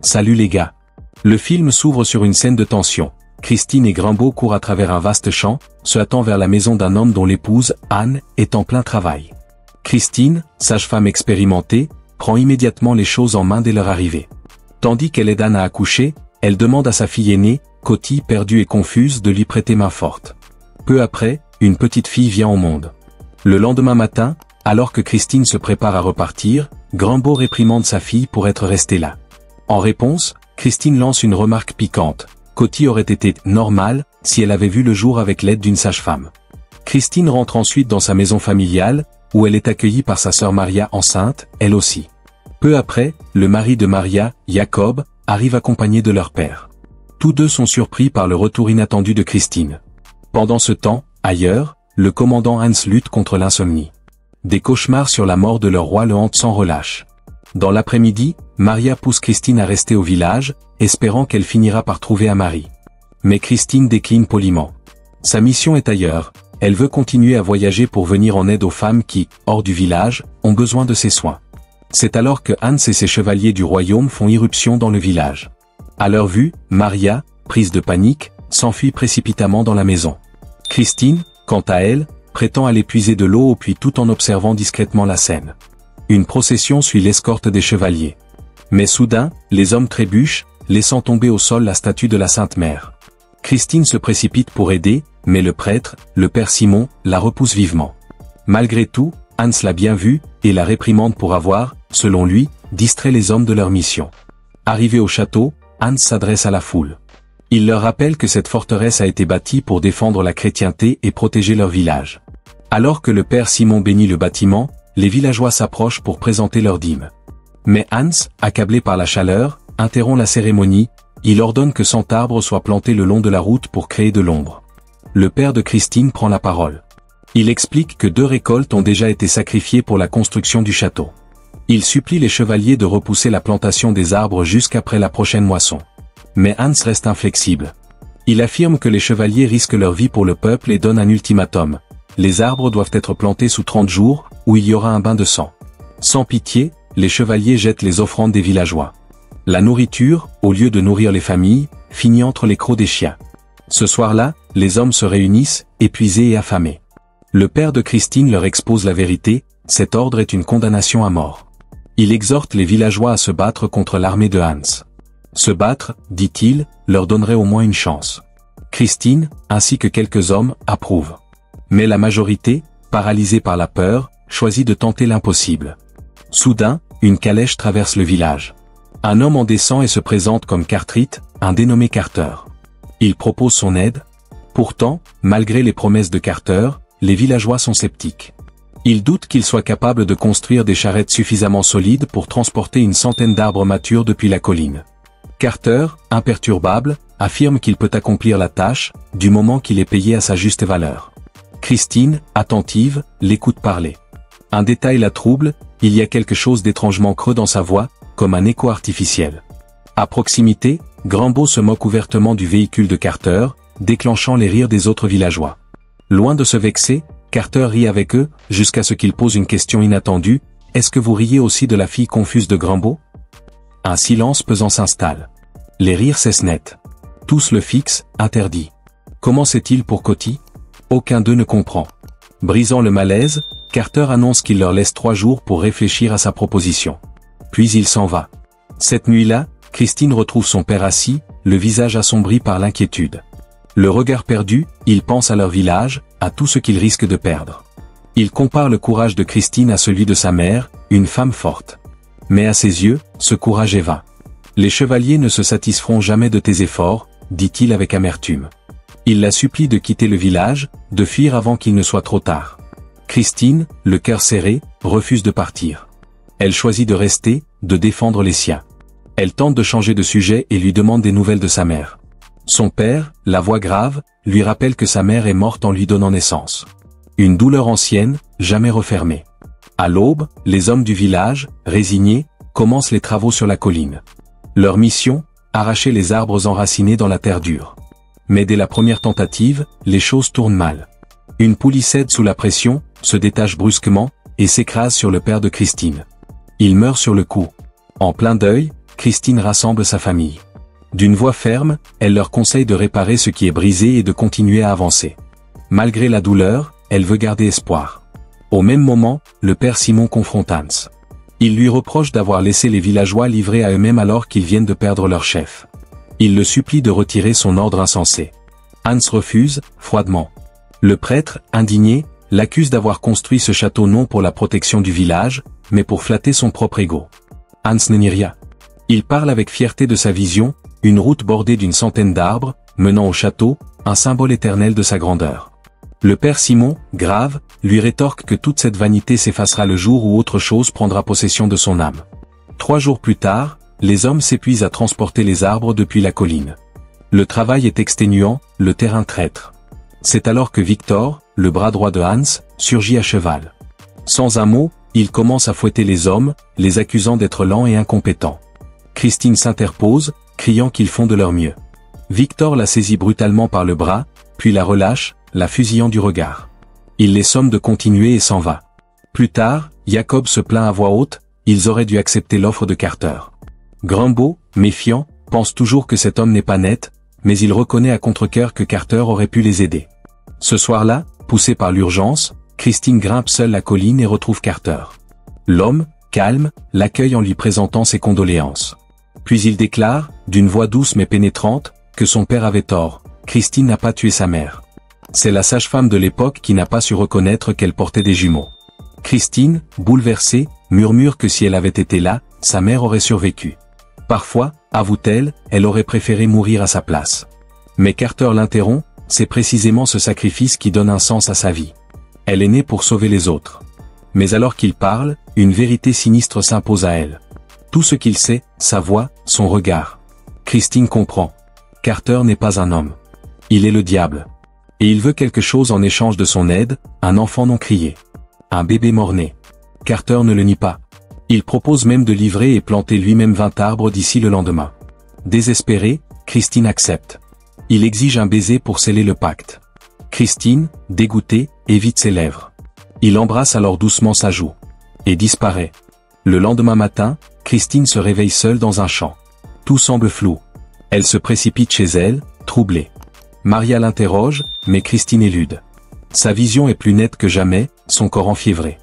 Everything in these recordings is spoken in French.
Salut les gars. Le film s'ouvre sur une scène de tension. Christine et Grimbaud courent à travers un vaste champ, se hâtant vers la maison d'un homme dont l'épouse, Anne, est en plein travail. Christine, sage-femme expérimentée, prend immédiatement les choses en main dès leur arrivée. Tandis qu'elle aide Anne à accoucher, elle demande à sa fille aînée, Coty, perdue et confuse, de lui prêter main forte. Peu après, une petite fille vient au monde. Le lendemain matin, alors que Christine se prépare à repartir, Grimbaud réprimande sa fille pour être restée là. En réponse, Christine lance une remarque piquante. Coty aurait été normale si elle avait vu le jour avec l'aide d'une sage-femme. Christine rentre ensuite dans sa maison familiale, où elle est accueillie par sa sœur Maria enceinte, elle aussi. Peu après, le mari de Maria, Jacob, arrive accompagné de leur père. Tous deux sont surpris par le retour inattendu de Christine. Pendant ce temps, ailleurs, le commandant Hans lutte contre l'insomnie. Des cauchemars sur la mort de leur roi le hantent sans relâche. Dans l'après-midi, Maria pousse Christine à rester au village, espérant qu'elle finira par trouver un mari. Mais Christine décline poliment. Sa mission est ailleurs, elle veut continuer à voyager pour venir en aide aux femmes qui, hors du village, ont besoin de ses soins. C'est alors que Hans et ses chevaliers du royaume font irruption dans le village. À leur vue, Maria, prise de panique, s'enfuit précipitamment dans la maison. Christine, quant à elle, prétend aller puiser de l'eau au puits tout en observant discrètement la scène. Une procession suit l'escorte des chevaliers. Mais soudain, les hommes trébuchent, laissant tomber au sol la statue de la Sainte Mère. Christine se précipite pour aider, mais le prêtre, le père Simon, la repousse vivement. Malgré tout, Hans l'a bien vue, et la réprimande pour avoir, selon lui, distrait les hommes de leur mission. Arrivé au château, Hans s'adresse à la foule. Il leur rappelle que cette forteresse a été bâtie pour défendre la chrétienté et protéger leur village. Alors que le père Simon bénit le bâtiment, les villageois s'approchent pour présenter leur dîme. Mais Hans, accablé par la chaleur, interrompt la cérémonie, il ordonne que 100 arbres soient plantés le long de la route pour créer de l'ombre. Le père de Christine prend la parole. Il explique que 2 récoltes ont déjà été sacrifiées pour la construction du château. Il supplie les chevaliers de repousser la plantation des arbres jusqu'après la prochaine moisson. Mais Hans reste inflexible. Il affirme que les chevaliers risquent leur vie pour le peuple et donne un ultimatum. Les arbres doivent être plantés sous 30 jours, où il y aura un bain de sang. Sans pitié, les chevaliers jettent les offrandes des villageois. La nourriture, au lieu de nourrir les familles, finit entre les crocs des chiens. Ce soir-là, les hommes se réunissent, épuisés et affamés. Le père de Christine leur expose la vérité, cet ordre est une condamnation à mort. Il exhorte les villageois à se battre contre l'armée de Hans. Se battre, dit-il, leur donnerait au moins une chance. Christine, ainsi que quelques hommes, approuvent. Mais la majorité, paralysée par la peur, choisit de tenter l'impossible. Soudain, une calèche traverse le village. Un homme en descend et se présente comme Cartwright, un dénommé Carter. Il propose son aide. Pourtant, malgré les promesses de Carter, les villageois sont sceptiques. Ils doutent qu'il soit capable de construire des charrettes suffisamment solides pour transporter une centaine d'arbres matures depuis la colline. Carter, imperturbable, affirme qu'il peut accomplir la tâche, du moment qu'il est payé à sa juste valeur. Christine, attentive, l'écoute parler. Un détail la trouble, il y a quelque chose d'étrangement creux dans sa voix, comme un écho artificiel. À proximité, Grimbaud se moque ouvertement du véhicule de Carter, déclenchant les rires des autres villageois. Loin de se vexer, Carter rit avec eux, jusqu'à ce qu'il pose une question inattendue, « Est-ce que vous riez aussi de la fille confuse de Grimbaud ?» Un silence pesant s'installe. Les rires cessent net. Tous le fixent, interdit. Comment c'est-il pour Coty ? Aucun d'eux ne comprend. Brisant le malaise, Carter annonce qu'il leur laisse 3 jours pour réfléchir à sa proposition. Puis il s'en va. Cette nuit-là, Christine retrouve son père assis, le visage assombri par l'inquiétude. Le regard perdu, il pense à leur village, à tout ce qu'il risque de perdre. Il compare le courage de Christine à celui de sa mère, une femme forte. Mais à ses yeux, ce courage est vain. Les chevaliers ne se satisferont jamais de tes efforts, dit-il avec amertume. Il la supplie de quitter le village, de fuir avant qu'il ne soit trop tard. Christine, le cœur serré, refuse de partir. Elle choisit de rester, de défendre les siens. Elle tente de changer de sujet et lui demande des nouvelles de sa mère. Son père, la voix grave, lui rappelle que sa mère est morte en lui donnant naissance. Une douleur ancienne, jamais refermée. À l'aube, les hommes du village, résignés, commencent les travaux sur la colline. Leur mission, arracher les arbres enracinés dans la terre dure. Mais dès la première tentative, les choses tournent mal. Une poulie cède sous la pression, se détache brusquement, et s'écrase sur le père de Christine. Il meurt sur le coup. En plein deuil, Christine rassemble sa famille. D'une voix ferme, elle leur conseille de réparer ce qui est brisé et de continuer à avancer. Malgré la douleur, elle veut garder espoir. Au même moment, le père Simon confronte Hans. Il lui reproche d'avoir laissé les villageois livrés à eux-mêmes alors qu'ils viennent de perdre leur chef. Il le supplie de retirer son ordre insensé. Hans refuse, froidement. Le prêtre, indigné, l'accuse d'avoir construit ce château non pour la protection du village, mais pour flatter son propre ego. Hans ne nie rien. Il parle avec fierté de sa vision, une route bordée d'une centaine d'arbres, menant au château, un symbole éternel de sa grandeur. Le père Simon, grave, lui rétorque que toute cette vanité s'effacera le jour où autre chose prendra possession de son âme. 3 jours plus tard, les hommes s'épuisent à transporter les arbres depuis la colline. Le travail est exténuant, le terrain traître. C'est alors que Victor, le bras droit de Hans, surgit à cheval. Sans un mot, il commence à fouetter les hommes, les accusant d'être lents et incompétents. Christine s'interpose, criant qu'ils font de leur mieux. Victor la saisit brutalement par le bras, puis la relâche, la fusillant du regard. Il les somme de continuer et s'en va. Plus tard, Jacob se plaint à voix haute, ils auraient dû accepter l'offre de Carter. Grimbaud, méfiant, pense toujours que cet homme n'est pas net, mais il reconnaît à contre-cœur que Carter aurait pu les aider. Ce soir-là, poussé par l'urgence, Christine grimpe seule la colline et retrouve Carter. L'homme, calme, l'accueille en lui présentant ses condoléances. Puis il déclare, d'une voix douce mais pénétrante, que son père avait tort, Christine n'a pas tué sa mère. C'est la sage-femme de l'époque qui n'a pas su reconnaître qu'elle portait des jumeaux. Christine, bouleversée, murmure que si elle avait été là, sa mère aurait survécu. Parfois, avoue-t-elle, elle aurait préféré mourir à sa place. Mais Carter l'interrompt, c'est précisément ce sacrifice qui donne un sens à sa vie. Elle est née pour sauver les autres. Mais alors qu'il parle, une vérité sinistre s'impose à elle. Tout ce qu'il sait, sa voix, son regard. Christine comprend. Carter n'est pas un homme. Il est le diable. Et il veut quelque chose en échange de son aide, un enfant non crié. Un bébé mort-né. Carter ne le nie pas. Il propose même de livrer et planter lui-même 20 arbres d'ici le lendemain. Désespérée, Christine accepte. Il exige un baiser pour sceller le pacte. Christine, dégoûtée, évite ses lèvres. Il embrasse alors doucement sa joue. Et disparaît. Le lendemain matin, Christine se réveille seule dans un champ. Tout semble flou. Elle se précipite chez elle, troublée. Maria l'interroge, mais Christine élude. Sa vision est plus nette que jamais, son corps enfiévré.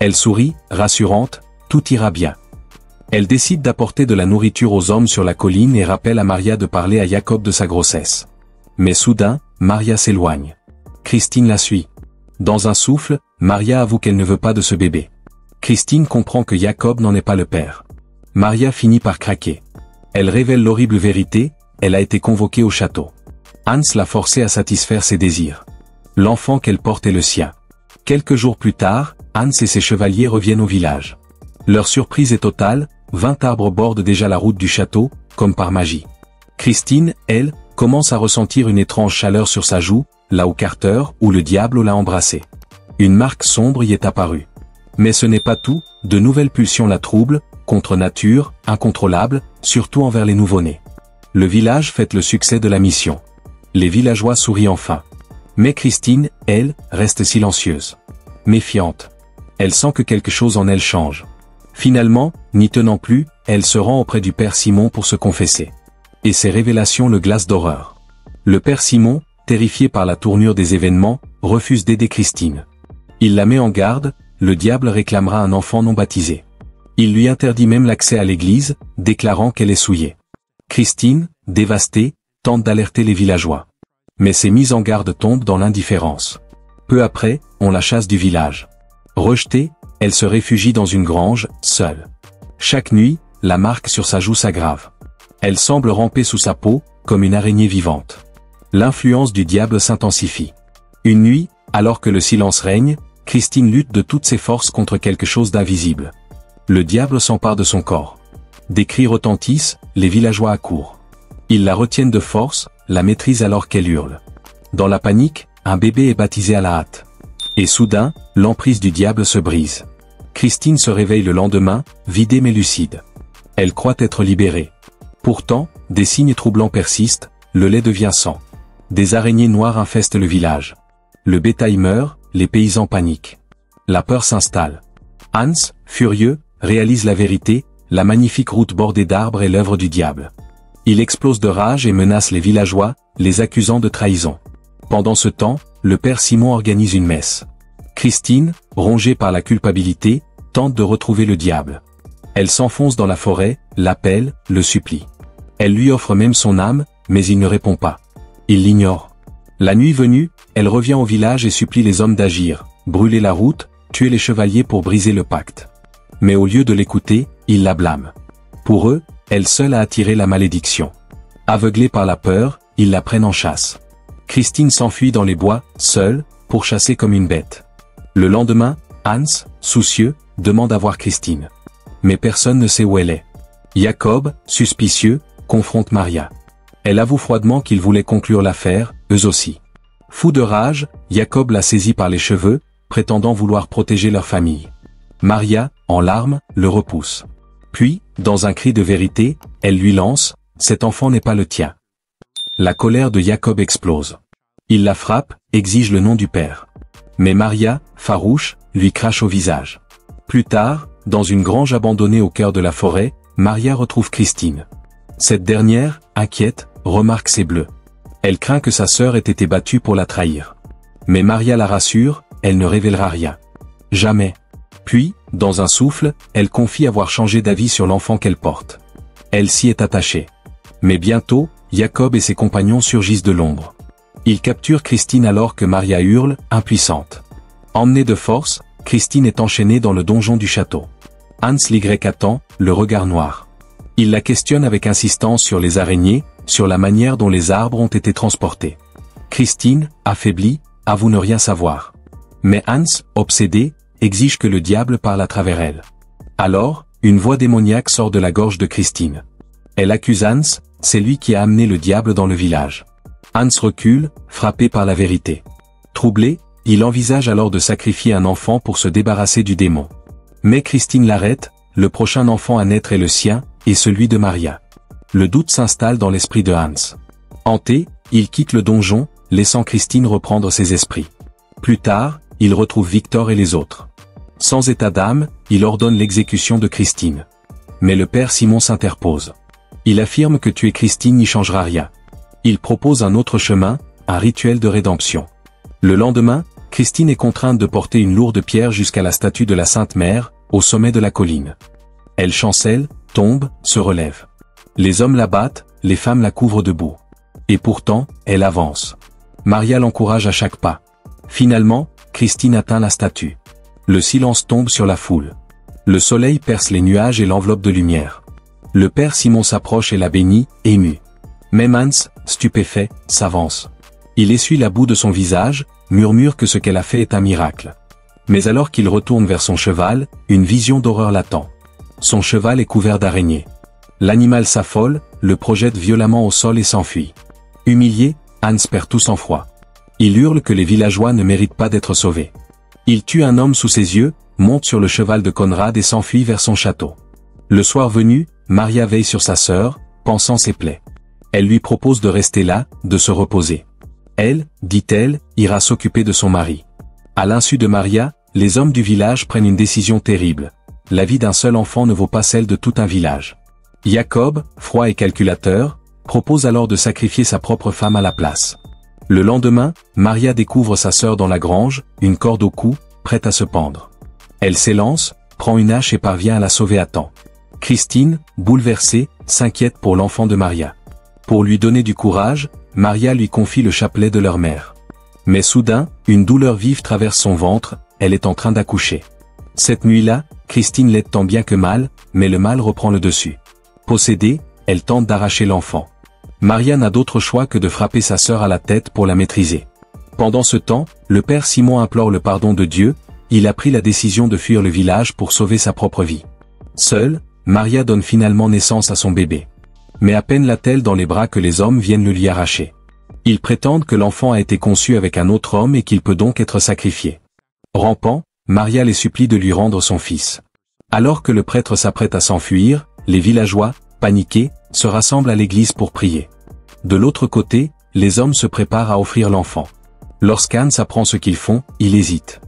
Elle sourit, rassurante, tout ira bien. Elle décide d'apporter de la nourriture aux hommes sur la colline et rappelle à Maria de parler à Jacob de sa grossesse. Mais soudain, Maria s'éloigne. Christine la suit. Dans un souffle, Maria avoue qu'elle ne veut pas de ce bébé. Christine comprend que Jacob n'en est pas le père. Maria finit par craquer. Elle révèle l'horrible vérité, elle a été convoquée au château. Hans l'a forcée à satisfaire ses désirs. L'enfant qu'elle porte est le sien. Quelques jours plus tard, Hans et ses chevaliers reviennent au village. Leur surprise est totale, 20 arbres bordent déjà la route du château, comme par magie. Christine, elle, commence à ressentir une étrange chaleur sur sa joue, là où Carter ou le diable l'a embrassée. Une marque sombre y est apparue. Mais ce n'est pas tout, de nouvelles pulsions la troublent, contre nature, incontrôlables, surtout envers les nouveau-nés. Le village fête le succès de la mission. Les villageois sourient enfin. Mais Christine, elle, reste silencieuse. Méfiante. Elle sent que quelque chose en elle change. Finalement, n'y tenant plus, elle se rend auprès du père Simon pour se confesser. Et ces révélations le glacent d'horreur. Le père Simon, terrifié par la tournure des événements, refuse d'aider Christine. Il la met en garde, le diable réclamera un enfant non baptisé. Il lui interdit même l'accès à l'église, déclarant qu'elle est souillée. Christine, dévastée, tente d'alerter les villageois. Mais ces mises en garde tombent dans l'indifférence. Peu après, on la chasse du village. Rejetée, elle se réfugie dans une grange, seule. Chaque nuit, la marque sur sa joue s'aggrave. Elle semble ramper sous sa peau, comme une araignée vivante. L'influence du diable s'intensifie. Une nuit, alors que le silence règne, Christine lutte de toutes ses forces contre quelque chose d'invisible. Le diable s'empare de son corps. Des cris retentissent, les villageois accourent. Ils la retiennent de force, la maîtrisent alors qu'elle hurle. Dans la panique, un bébé est baptisé à la hâte. Et soudain, l'emprise du diable se brise. Christine se réveille le lendemain, vidée mais lucide. Elle croit être libérée. Pourtant, des signes troublants persistent, le lait devient sang. Des araignées noires infestent le village. Le bétail meurt, les paysans paniquent. La peur s'installe. Hans, furieux, réalise la vérité, la magnifique route bordée d'arbres est l'œuvre du diable. Il explose de rage et menace les villageois, les accusant de trahison. Pendant ce temps, le père Simon organise une messe. Christine, rongée par la culpabilité, tente de retrouver le diable. Elle s'enfonce dans la forêt, l'appelle, le supplie. Elle lui offre même son âme, mais il ne répond pas. Il l'ignore. La nuit venue, elle revient au village et supplie les hommes d'agir, brûler la route, tuer les chevaliers pour briser le pacte. Mais au lieu de l'écouter, ils la blâment. Pour eux, elle seule a attiré la malédiction. Aveuglée par la peur, ils la prennent en chasse. Christine s'enfuit dans les bois, seule, pour chasser comme une bête. Le lendemain, Hans, soucieux, demande à voir Christine. Mais personne ne sait où elle est. Jacob, suspicieux, confronte Maria. Elle avoue froidement qu'il voulait conclure l'affaire, eux aussi. Fou de rage, Jacob la saisit par les cheveux, prétendant vouloir protéger leur famille. Maria, en larmes, le repousse. Puis, dans un cri de vérité, elle lui lance « Cet enfant n'est pas le tien ». La colère de Jacob explose. Il la frappe, exige le nom du père. Mais Maria, farouche, lui crache au visage. Plus tard, dans une grange abandonnée au cœur de la forêt, Maria retrouve Christine. Cette dernière, inquiète, remarque ses bleus. Elle craint que sa sœur ait été battue pour la trahir. Mais Maria la rassure, elle ne révélera rien. Jamais. Puis, dans un souffle, elle confie avoir changé d'avis sur l'enfant qu'elle porte. Elle s'y est attachée. Mais bientôt, Jacob et ses compagnons surgissent de l'ombre. Ils capturent Christine alors que Maria hurle, impuissante. Emmenée de force, Christine est enchaînée dans le donjon du château. Hans l'Y attend, le regard noir. Il la questionne avec insistance sur les araignées, sur la manière dont les arbres ont été transportés. Christine, affaiblie, avoue ne rien savoir. Mais Hans, obsédé, exige que le diable parle à travers elle. Alors, une voix démoniaque sort de la gorge de Christine. Elle accuse Hans, c'est lui qui a amené le diable dans le village. Hans recule, frappé par la vérité. Troublé, il envisage alors de sacrifier un enfant pour se débarrasser du démon. Mais Christine l'arrête, le prochain enfant à naître est le sien, et celui de Maria. Le doute s'installe dans l'esprit de Hans. Hanté, il quitte le donjon, laissant Christine reprendre ses esprits. Plus tard, il retrouve Victor et les autres. Sans état d'âme, il ordonne l'exécution de Christine. Mais le père Simon s'interpose. Il affirme que tuer Christine n'y changera rien. Il propose un autre chemin, un rituel de rédemption. Le lendemain, Christine est contrainte de porter une lourde pierre jusqu'à la statue de la Sainte Mère, au sommet de la colline. Elle chancelle, tombe, se relève. Les hommes la battent, les femmes la couvrent de boue. Et pourtant, elle avance. Maria l'encourage à chaque pas. Finalement, Christine atteint la statue. Le silence tombe sur la foule. Le soleil perce les nuages et l'enveloppe de lumière. Le père Simon s'approche et la bénit, ému. Même Hans, stupéfait, s'avance. Il essuie la boue de son visage, murmure que ce qu'elle a fait est un miracle. Mais alors qu'il retourne vers son cheval, une vision d'horreur l'attend. Son cheval est couvert d'araignées. L'animal s'affole, le projette violemment au sol et s'enfuit. Humilié, Hans perd tout sang-froid. Il hurle que les villageois ne méritent pas d'être sauvés. Il tue un homme sous ses yeux, monte sur le cheval de Conrad et s'enfuit vers son château. Le soir venu, Maria veille sur sa sœur, pansant ses plaies. Elle lui propose de rester là, de se reposer. Elle, dit-elle, ira s'occuper de son mari. À l'insu de Maria, les hommes du village prennent une décision terrible. La vie d'un seul enfant ne vaut pas celle de tout un village. Jacob, froid et calculateur, propose alors de sacrifier sa propre femme à la place. Le lendemain, Maria découvre sa sœur dans la grange, une corde au cou, prête à se pendre. Elle s'élance, prend une hache et parvient à la sauver à temps. Christine, bouleversée, s'inquiète pour l'enfant de Maria. Pour lui donner du courage, Maria lui confie le chapelet de leur mère. Mais soudain, une douleur vive traverse son ventre, elle est en train d'accoucher. Cette nuit-là, Christine l'aide tant bien que mal, mais le mal reprend le dessus. Possédée, elle tente d'arracher l'enfant. Maria n'a d'autre choix que de frapper sa sœur à la tête pour la maîtriser. Pendant ce temps, le père Simon implore le pardon de Dieu, il a pris la décision de fuir le village pour sauver sa propre vie. Seule, Maria donne finalement naissance à son bébé. Mais à peine l'a-t-elle dans les bras que les hommes viennent le lui arracher. Ils prétendent que l'enfant a été conçu avec un autre homme et qu'il peut donc être sacrifié. Rampant, Maria les supplie de lui rendre son fils. Alors que le prêtre s'apprête à s'enfuir, les villageois, paniqués, se rassemblent à l'église pour prier. De l'autre côté, les hommes se préparent à offrir l'enfant. Lorsqu'Hans apprend ce qu'ils font, il hésite.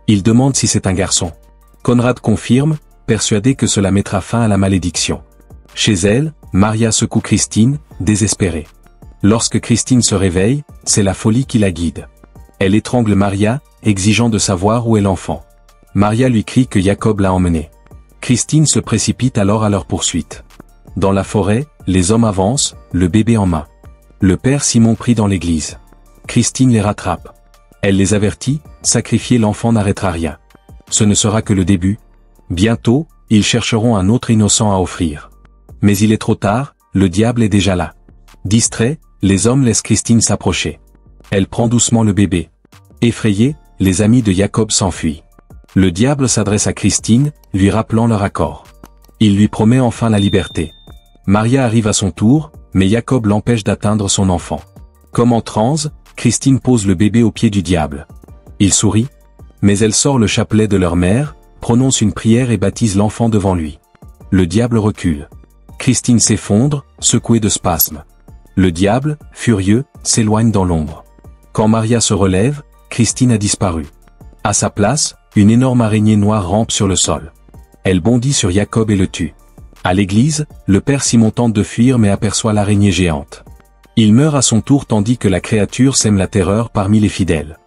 Il demande si c'est un garçon. Conrad confirme, persuadée que cela mettra fin à la malédiction. Chez elle, Maria secoue Christine, désespérée. Lorsque Christine se réveille, c'est la folie qui la guide. Elle étrangle Maria, exigeant de savoir où est l'enfant. Maria lui crie que Jacob l'a emmené. Christine se précipite alors à leur poursuite. Dans la forêt, les hommes avancent, le bébé en main. Le père Simon prie dans l'église. Christine les rattrape. Elle les avertit, sacrifier l'enfant n'arrêtera rien. Ce ne sera que le début. Bientôt, ils chercheront un autre innocent à offrir. Mais il est trop tard, le diable est déjà là. Distraits, les hommes laissent Christine s'approcher. Elle prend doucement le bébé. Effrayés, les amis de Jacob s'enfuient. Le diable s'adresse à Christine, lui rappelant leur accord. Il lui promet enfin la liberté. Maria arrive à son tour, mais Jacob l'empêche d'atteindre son enfant. Comme en transe, Christine pose le bébé aux pieds du diable. Il sourit, mais elle sort le chapelet de leur mère, prononce une prière et baptise l'enfant devant lui. Le diable recule. Christine s'effondre, secouée de spasmes. Le diable, furieux, s'éloigne dans l'ombre. Quand Maria se relève, Christine a disparu. À sa place, une énorme araignée noire rampe sur le sol. Elle bondit sur Jacob et le tue. À l'église, le père Simon tente de fuir mais aperçoit l'araignée géante. Il meurt à son tour tandis que la créature sème la terreur parmi les fidèles.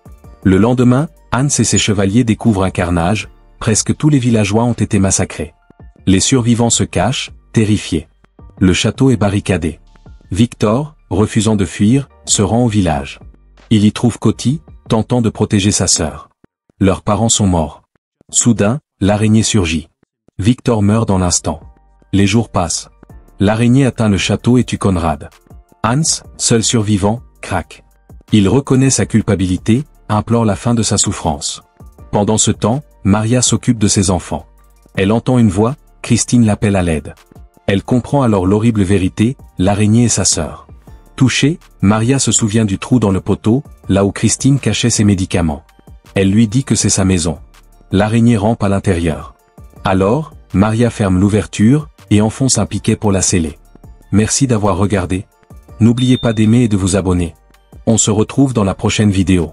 Le lendemain, Hans et ses chevaliers découvrent un carnage, presque tous les villageois ont été massacrés. Les survivants se cachent, terrifiés. Le château est barricadé. Victor, refusant de fuir, se rend au village. Il y trouve Coty, tentant de protéger sa sœur. Leurs parents sont morts. Soudain, l'araignée surgit. Victor meurt dans l'instant. Les jours passent. L'araignée atteint le château et tue Conrad. Hans, seul survivant, craque. Il reconnaît sa culpabilité, implore la fin de sa souffrance. Pendant ce temps, Maria s'occupe de ses enfants. Elle entend une voix, Christine l'appelle à l'aide. Elle comprend alors l'horrible vérité, l'araignée est sa sœur. Touchée, Maria se souvient du trou dans le poteau, là où Christine cachait ses médicaments. Elle lui dit que c'est sa maison. L'araignée rampe à l'intérieur. Alors, Maria ferme l'ouverture, et enfonce un piquet pour la sceller. Merci d'avoir regardé. N'oubliez pas d'aimer et de vous abonner. On se retrouve dans la prochaine vidéo.